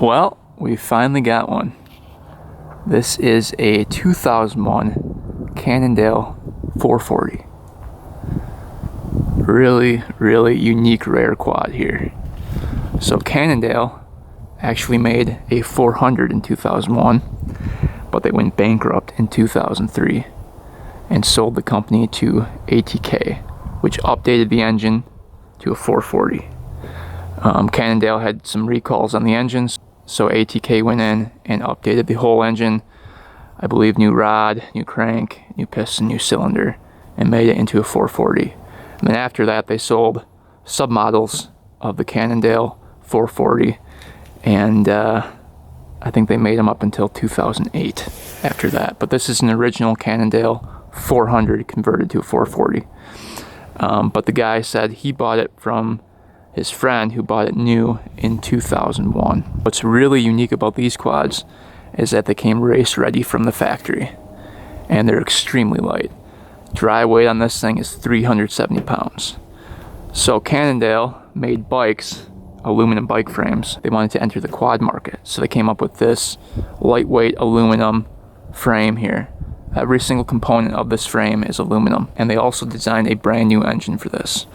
Well, we finally got one. This is a 2001 Cannondale 440. Really unique rare quad here. So Cannondale actually made a 400 in 2001, but they went bankrupt in 2003 and sold the company to ATK, which updated the engine to a 440. Cannondale had some recalls on the engines, so ATK went in and updated the whole engine. I believe new rod, new crank, new piston, new cylinder, and made it into a 440. And then after that, they sold submodels of the Cannondale 440, and I think they made them up until 2008 after that. But this is an original Cannondale 400 converted to a 440. But the guy said he bought it from his friend who bought it new in 2001. What's really unique about these quads is that they came race ready from the factory, and they're extremely light. Dry weight on this thing is 370 pounds. So Cannondale made bikes, aluminum bike frames. They wanted to enter the quad market, so they came up with this lightweight aluminum frame here. Every single component of this frame is aluminum, and they also designed a brand new engine for this.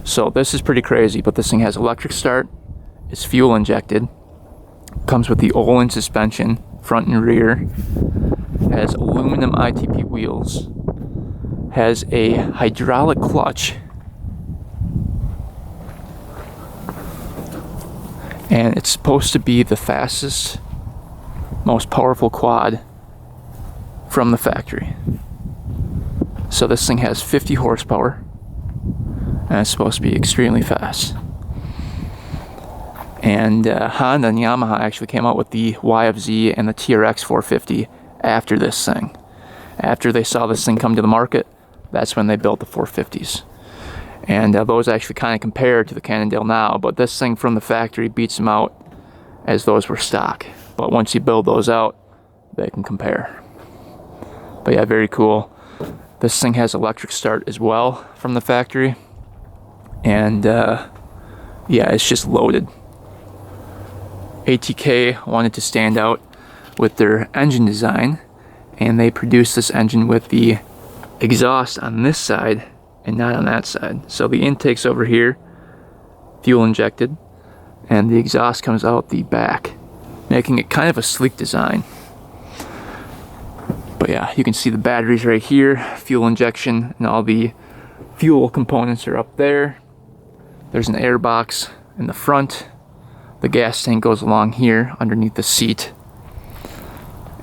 So this is pretty crazy, but this thing has electric start, is fuel injected, comes with the Olin suspension, front and rear, has aluminum ITP wheels, has a hydraulic clutch, and it's supposed to be the fastest, most powerful quad from the factory. So this thing has 50 horsepower, and it's supposed to be extremely fast. And Honda and Yamaha actually came out with the YFZ and the TRX 450 after this thing. After they saw this thing come to the market, that's when they built the 450s. And those actually kind of compare to the Cannondale now, but this thing from the factory beats them out as those were stock. But once you build those out, they can compare. But yeah, very cool. This thing has electric start as well from the factory. And yeah, it's just loaded. ATK wanted to stand out with their engine design, and they produced this engine with the exhaust on this side and not on that side. So the intake's over here, fuel injected, and the exhaust comes out the back, making it kind of a sleek design. But yeah, you can see the batteries right here, fuel injection, and all the fuel components are up there. There's an air box in the front. The gas tank goes along here underneath the seat.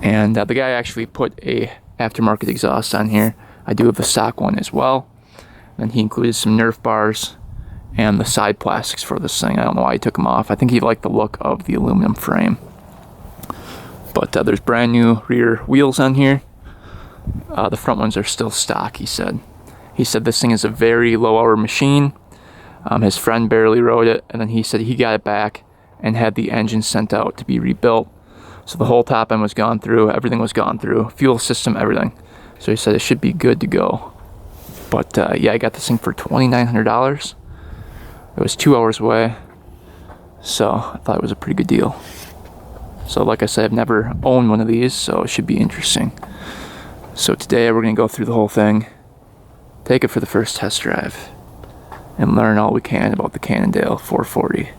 And the guy actually put a aftermarket exhaust on here. I do have the stock one as well. And he included some Nerf bars and the side plastics for this thing. I don't know why he took them off. I think he liked the look of the aluminum frame. But there's brand new rear wheels on here. The front ones are still stock, he said. He said this thing is a very low hour machine. His friend barely rode it, and then he said he got it back and had the engine sent out to be rebuilt. So the whole top end was gone through, everything was gone through, fuel system, everything. So he said it should be good to go. But yeah, I got this thing for $2,900. It was 2 hours away, so I thought it was a pretty good deal. So like I said, I've never owned one of these, so it should be interesting. So today we're gonna go through the whole thing, take it for the first test drive, and learn all we can about the Cannondale 440.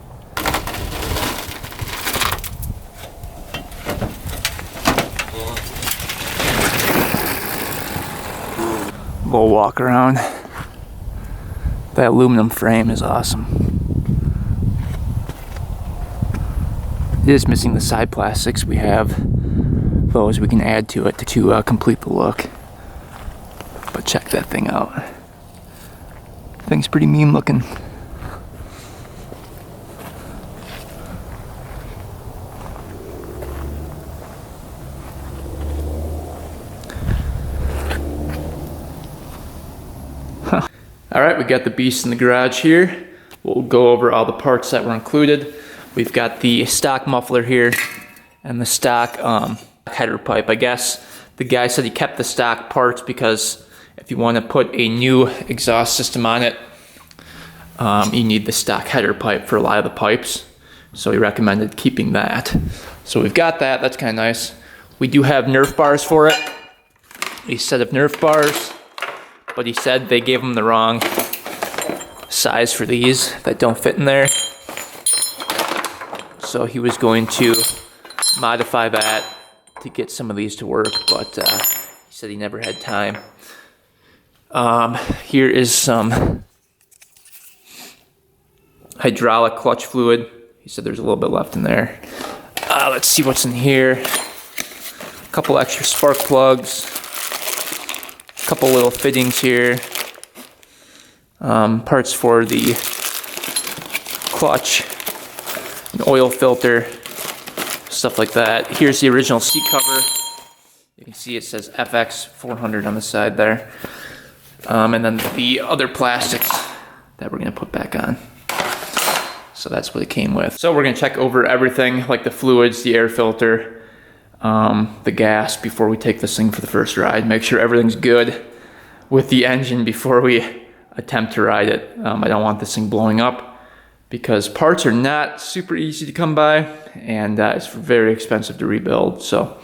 Little walk around. That aluminum frame is awesome. It is missing the side plastics. We have those we can add to it to complete the look. But check that thing out. Thing's pretty mean looking. Alright, we got the beast in the garage here. We'll go over all the parts that were included. We've got the stock muffler here and the stock header pipe. I guess the guy said he kept the stock parts because if you want to put a new exhaust system on it, you need the stock header pipe for a lot of the pipes. So he recommended keeping that. So we've got that, that's kind of nice. We do have Nerf bars for it. A set of Nerf bars, but he said they gave him the wrong size for these that don't fit in there. So he was going to modify that to get some of these to work, but he said he never had time. Here is some hydraulic clutch fluid. He said there's a little bit left in there. Let's see what's in here. A couple extra spark plugs. A couple little fittings here. Parts for the clutch, an oil filter, stuff like that. Here's the original seat cover. You can see it says FX 400 on the side there. And then the other plastics that we're gonna put back on. So that's what it came with. So we're gonna check over everything, like the fluids, the air filter, the gas, before we take this thing for the first ride. Make sure everything's good with the engine before we attempt to ride it. I don't want this thing blowing up because parts are not super easy to come by, and it's very expensive to rebuild. So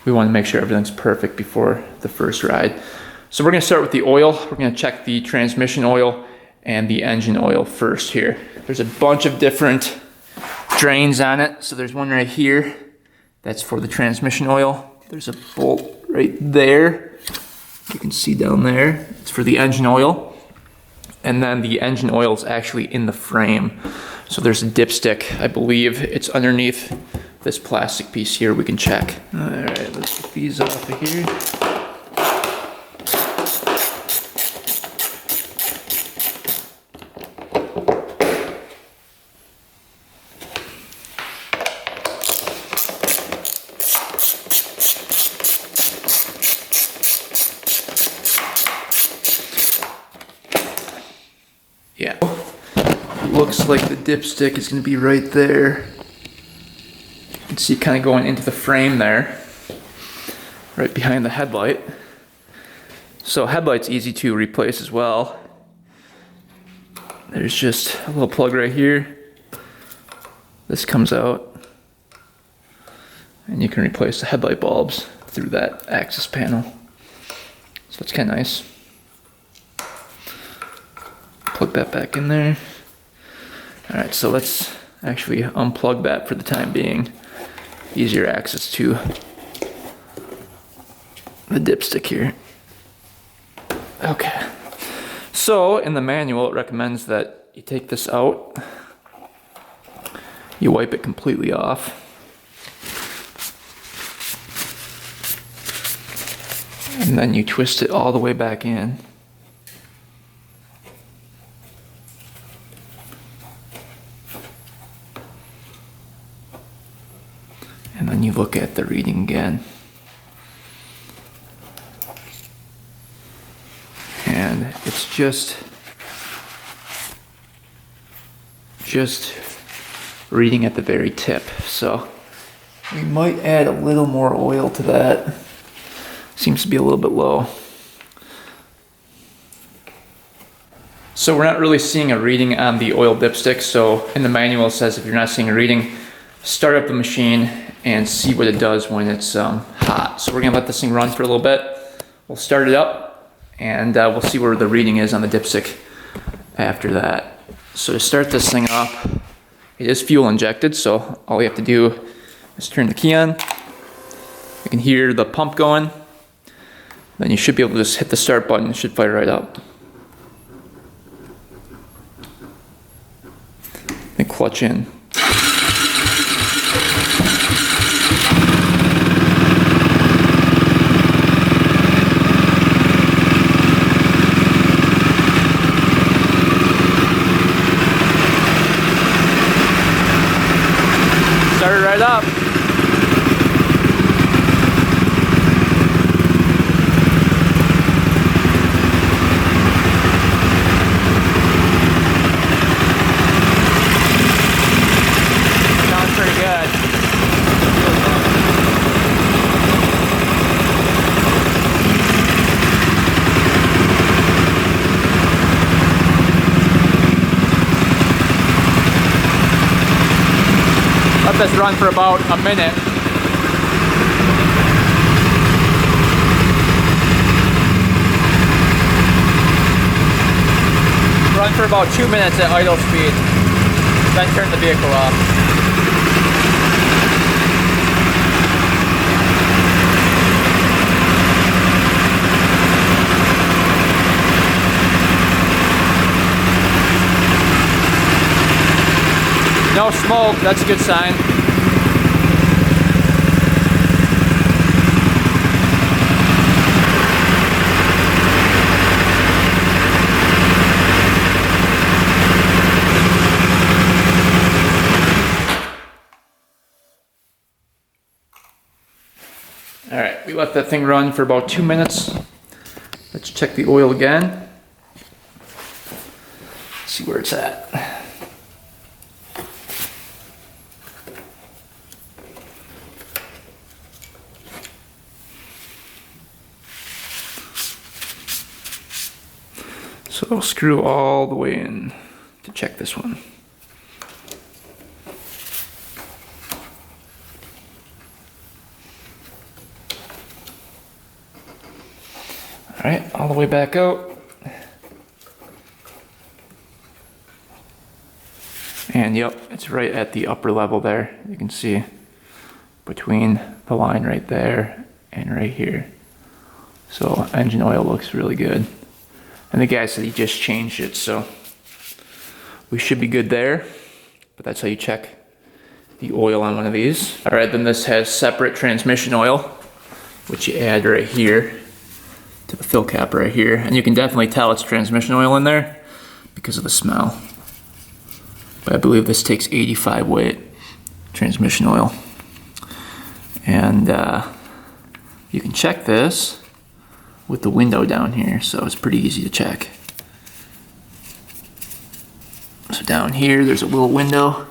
we want to make sure everything's perfect before the first ride. So we're going to start with the oil. We're going to check the transmission oil and the engine oil first here. There's a bunch of different drains on it. So there's one right here. That's for the transmission oil. There's a bolt right there. You can see down there. It's for the engine oil. And then the engine oil is actually in the frame. So there's a dipstick. I believe it's underneath this plastic piece here. We can check. All right, let's get these off of here. Yeah, looks like the dipstick is going to be right there. You can see it kind of going into the frame there, right behind the headlight. So headlight's easy to replace as well. There's just a little plug right here. This comes out, and you can replace the headlight bulbs through that access panel. So it's kind of nice. Plug that back in there. All right, so let's actually unplug that for the time being. Easier access to the dipstick here. Okay. So in the manual, it recommends that you take this out. You wipe it completely off. And then you twist it all the way back in. And then you look at the reading again. And it's just reading at the very tip. So we might add a little more oil to that. Seems to be a little bit low. So we're not really seeing a reading on the oil dipstick. So in the manual it says if you're not seeing a reading, start up the machine and see what it does when it's hot. So we're gonna let this thing run for a little bit. We'll start it up and we'll see where the reading is on the dipstick after that. So to start this thing up, it is fuel injected, so all you have to do is turn the key on. You can hear the pump going. Then you should be able to just hit the start button. It should fire right up. And clutch in. Start it right up. this run for about a minute. Run for about 2 minutes at idle speed, then turn the vehicle off. No smoke, that's a good sign. Alright, we let that thing run for about 2 minutes. Let's check the oil again. See where it's at. So I'll screw all the way in to check this one. Alright, all the way back out. And yep, it's right at the upper level there. You can see between the line right there and right here. So engine oil looks really good. And the guy said he just changed it, so we should be good there. But that's how you check the oil on one of these. Alright, then this has separate transmission oil, which you add right here to the fill cap right here. And you can definitely tell it's transmission oil in there because of the smell. But I believe this takes 85 weight transmission oil. And you can check this with the window down here, so it's pretty easy to check. So down here, there's a little window.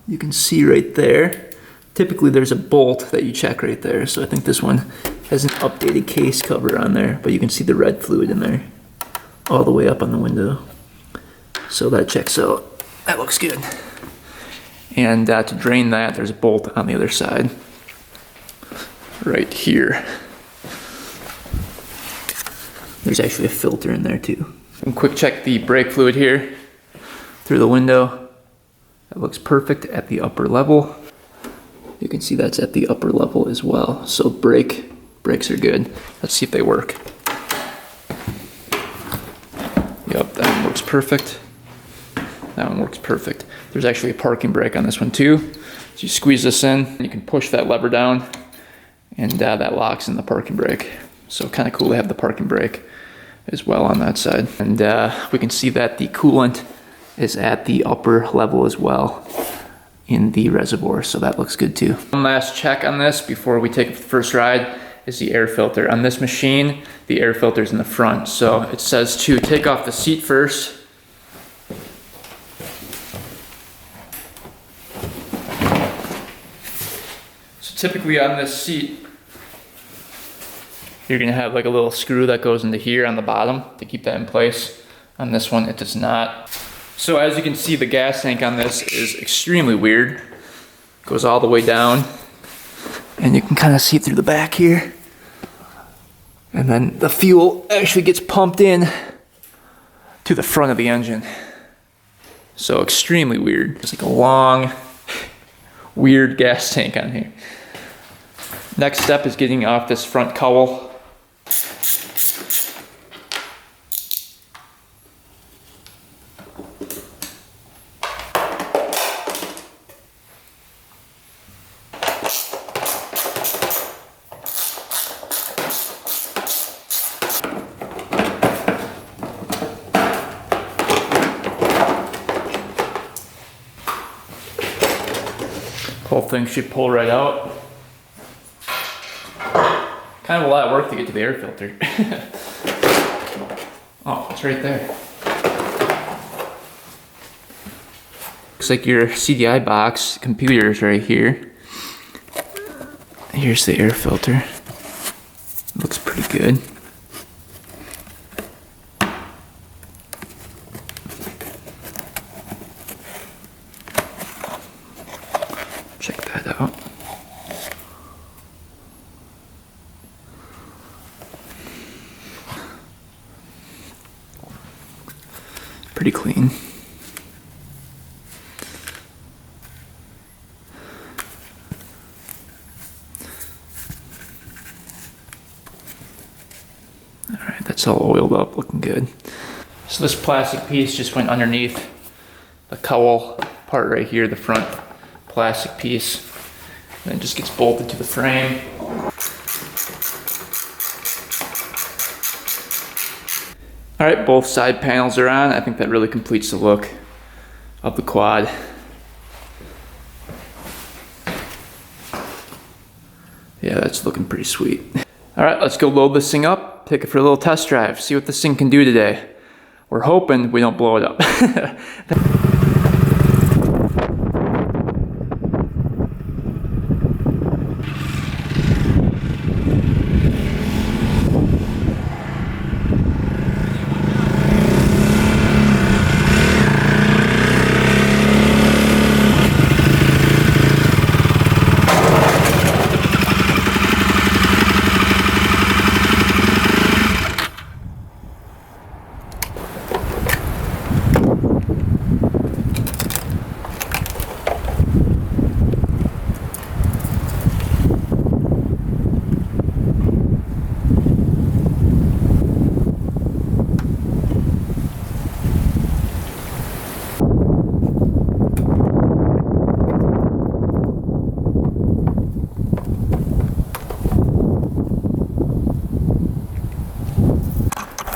You can see right there. Typically there's a bolt that you check right there, so I think this one has an updated case cover on there, but you can see the red fluid in there all the way up on the window. So that checks out. That looks good. And to drain that, there's a bolt on the other side right here. There's actually a filter in there too. And quick check the brake fluid here through the window. That looks perfect at the upper level. You can see that's at the upper level as well. So brakes are good. Let's see if they work. Yep, that one works perfect. That one works perfect. There's actually a parking brake on this one too. So you squeeze this in, you can push that lever down, and that locks in the parking brake. So kind of cool to have the parking brake as well on that side. And we can see that the coolant is at the upper level as well in the reservoir, so that looks good too. One last check on this before we take the first ride is the air filter. On this machine, the air filter is in the front, so it says to take off the seat first. So typically on this seat, you're gonna have like a little screw that goes into here on the bottom to keep that in place. On this one, it does not. So as you can see, the gas tank on this is extremely weird. Goes all the way down, and you can kind of see through the back here. And then the fuel actually gets pumped in to the front of the engine. So extremely weird. It's like a long, weird gas tank on here. Next step is getting off this front cowl. Whole thing should pull right out. Kind of a lot of work to get to the air filter. Oh, it's right there. Looks like your CDI box computer is right here. Here's the air filter. Looks pretty good. Check it out. Pretty clean. Alright, that's all oiled up, looking good. So this plastic piece just went underneath the cowl part right here, the front plastic piece. And it just gets bolted to the frame. Alright, both side panels are on. I think that really completes the look of the quad. Yeah, that's looking pretty sweet. Alright, let's go load this thing up, take it for a little test drive, see what this thing can do today. We're hoping we don't blow it up.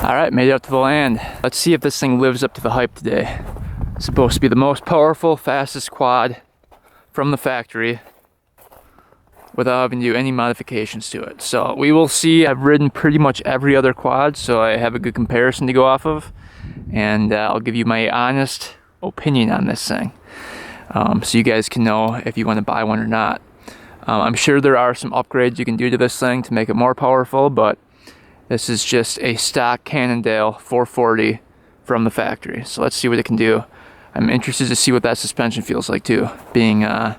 Alright, made it up to the land. Let's see if this thing lives up to the hype today. It's supposed to be the most powerful, fastest quad from the factory without having to do any modifications to it. So we will see. I've ridden pretty much every other quad, so I have a good comparison to go off of. And I'll give you my honest opinion on this thing. So you guys can know if you want to buy one or not. I'm sure there are some upgrades you can do to this thing to make it more powerful, but this is just a stock Cannondale 440 from the factory. So let's see what it can do. I'm interested to see what that suspension feels like too, being the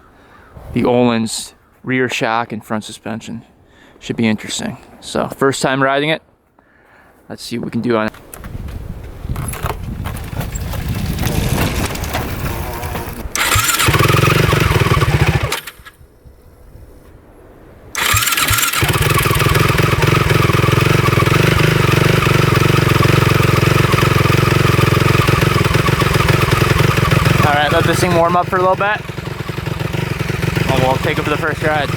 Öhlins rear shock and front suspension. Should be interesting. So first time riding it. Let's see what we can do on it. Alright, let this thing warm up for a little bit. And we'll take it for the first ride.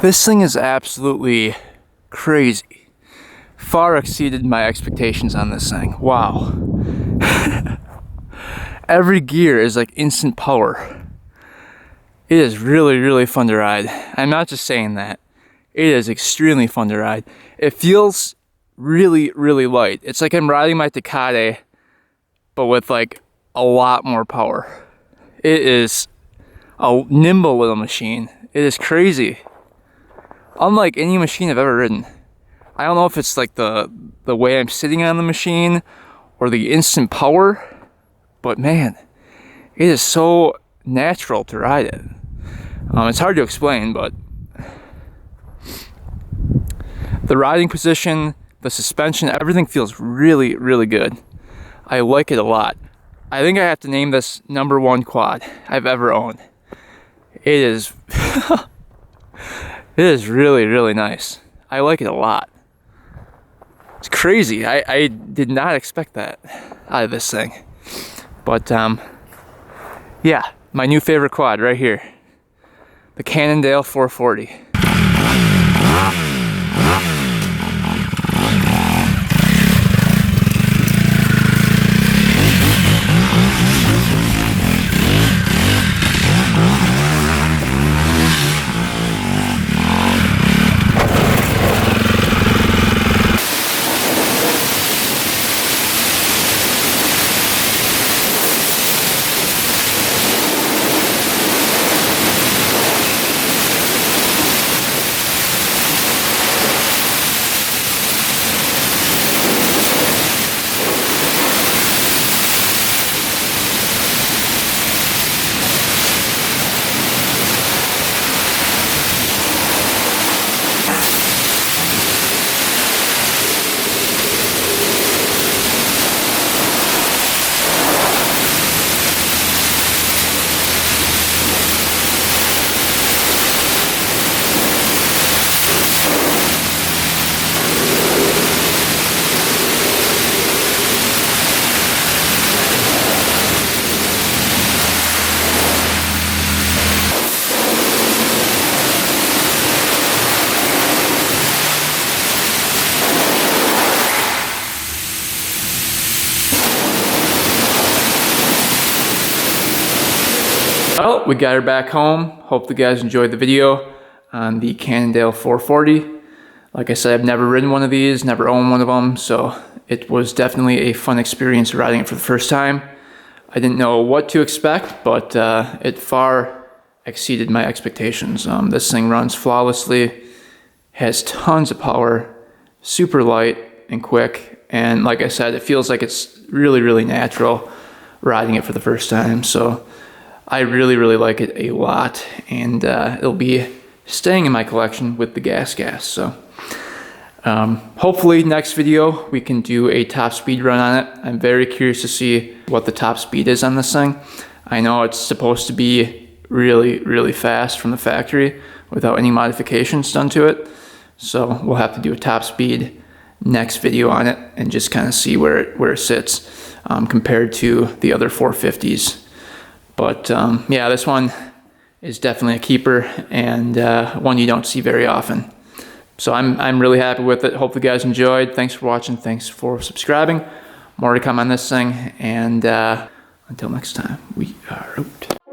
This thing is absolutely crazy. Far exceeded my expectations on this thing. Wow. Every gear is like instant power. It is really, really fun to ride. I'm not just saying that. It is extremely fun to ride. It feels really, really light. It's like I'm riding my Takate, but with like a lot more power. It is a nimble little machine. It is crazy. Unlike any machine I've ever ridden. I don't know if it's like the way I'm sitting on the machine or the instant power, but man, it is so natural to ride it. It's hard to explain, but the riding position, the suspension, everything feels really, really good. I like it a lot. I think I have to name this #1 quad I've ever owned. It is, it is really, really nice. I like it a lot. It's crazy. I did not expect that out of this thing. But yeah, my new favorite quad right here. The Cannondale 440. Well, we got her back home. Hope you guys enjoyed the video on the Cannondale 440. Like I said, I've never ridden one of these, never owned one of them, so it was definitely a fun experience riding it for the first time. I didn't know what to expect, but it far exceeded my expectations. This thing runs flawlessly, has tons of power, super light and quick, and like I said, it feels like it's really, really natural riding it for the first time. So I really, really like it a lot, and it'll be staying in my collection with the gas. So hopefully next video we can do a top speed run on it. I'm very curious to see what the top speed is on this thing. I know it's supposed to be really, really fast from the factory without any modifications done to it. So we'll have to do a top speed next video on it and just kind of see where it sits compared to the other 450s. But yeah, this one is definitely a keeper, and one you don't see very often. So I'm really happy with it. Hope you guys enjoyed. Thanks for watching. Thanks for subscribing. More to come on this thing. And until next time, we are out.